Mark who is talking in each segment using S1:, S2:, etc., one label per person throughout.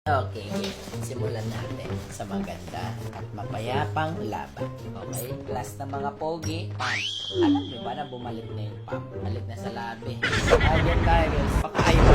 S1: Okay, simulan natin sa maganda at mapayapang laban. Okay? Last na mga pogi, pump. Alam nyo ba na bumalik na yung pump? Balik na sa labi. Again tayo guys. Baka ayaw mo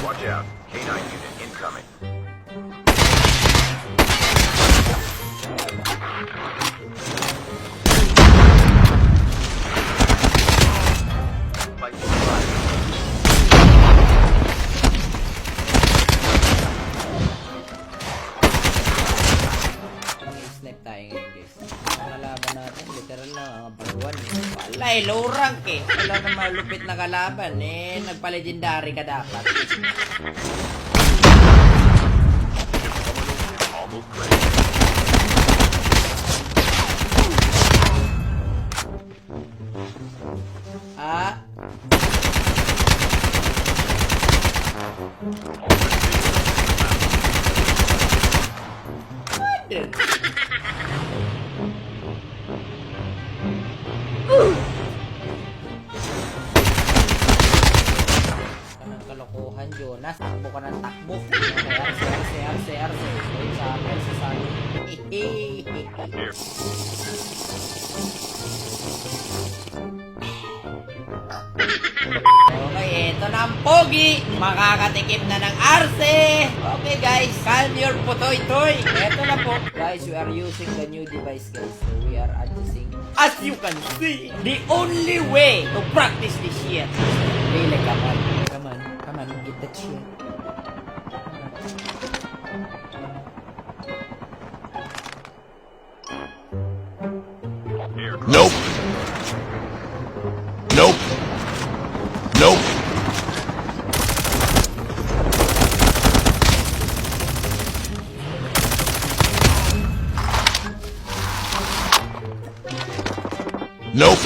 S2: Watch out. K9 unit incoming. Fight for fire.
S1: Snipe tayo ngayon guys. Ang kalaban natin, literal lang ang baruan eh. Walay, low rank eh. Wala na malupit na kalaban eh. Nagpa-legendary ka dapat.
S2: Almost ready.
S1: Ah. Anong kalokohan, Jonas? Takbo ka ng takbo. RC. Wait sa akin, sa sani.
S2: Here.
S1: Okay, ito na ang pogi. Makakatikim na ng arse. Okay guys, calm your putoy-toy. Ito na po. Guys, we are using the new device guys. So we are adjusting. As you can see, the only way to practice this shit. Really, come on, get that shit.
S2: Here.
S3: Nope. Nope. Nope. Nope.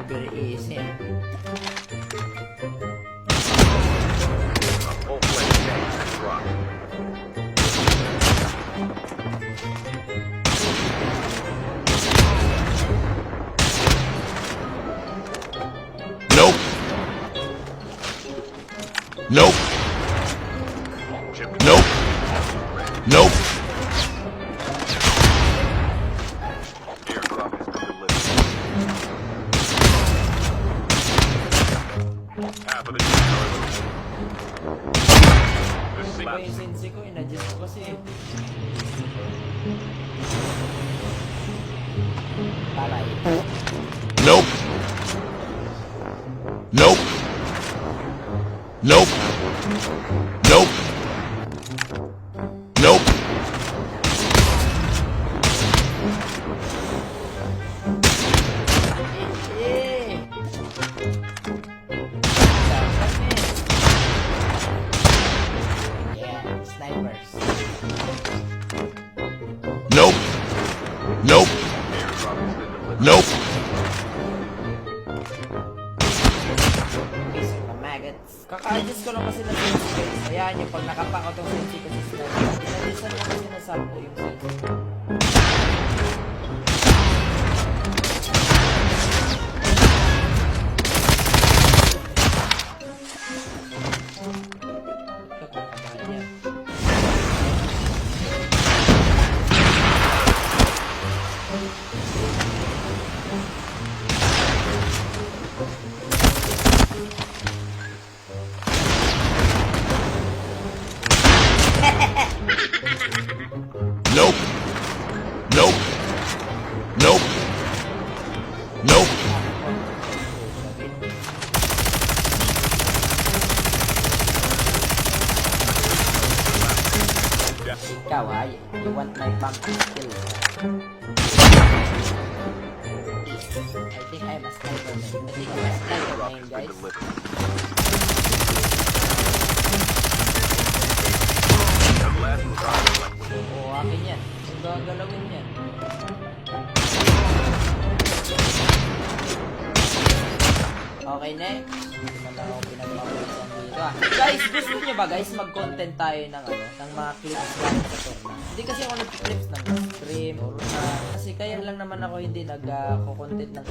S1: Very easy.
S2: A full-fledged tank has dropped.
S3: Nope. Nope.
S2: Chip.
S3: Nope. Nope.
S2: Airdrop has been delivered. Half of the team are eliminated. The
S1: Iba yung
S2: last
S1: sense ko, in-adjust ko kasi. Palay.
S3: Nope. Nope. Nope. Nope. Nope.
S1: Eh. Yeah, snipers.
S3: Nope. Nope.
S2: airdrop has been delivered.
S3: Nope.
S1: Okay, so maggots. Kaka-adjust ko lang kasi ng sense guys. Hayaan nyo, pag nakapako tong sense ko sa sniper, in-adjustan ko kasi na sample yung sense ko. Ito, kakabahan niya.
S3: Nope. Nope. Nope. Nope.
S1: Ikaw ha, you want my pump skill. I think I'm a sniper man. I think I'm a sniper man, guys. ka. Guys, gusto niyo ba guys mag-content tayo ng ng mga clips lang sa Torna? Hindi kasi ako nag-clips ng stream or kasi kaya lang naman ako hindi nag-content ng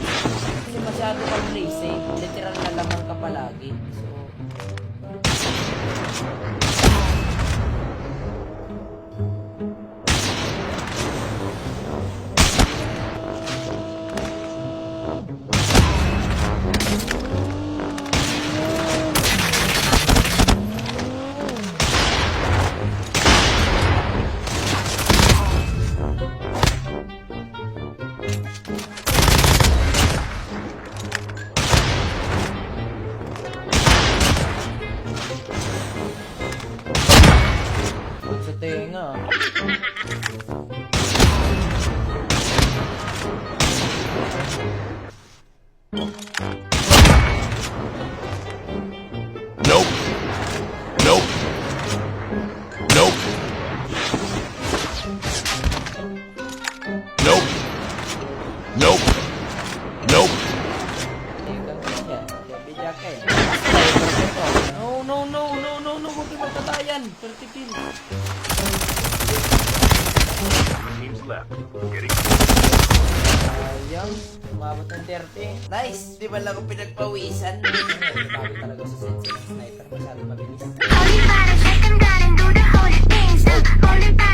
S1: kasi masyado kang lazy. Literal na lamang ka palagi. So, sa tenga.
S3: Nope. Nope. Nope. Nope. Nope. Nope.
S1: No, huwag yung magtatayan. 30 kill.
S2: Teams left. Getting
S1: Sayang, umabot ng 30. Nice! Di ba lang ako pinagpawisan? Bago talaga sa sense ng sniper. Masyado mabilis.
S4: Holy fire, set them down and do the holy things. Holy fire.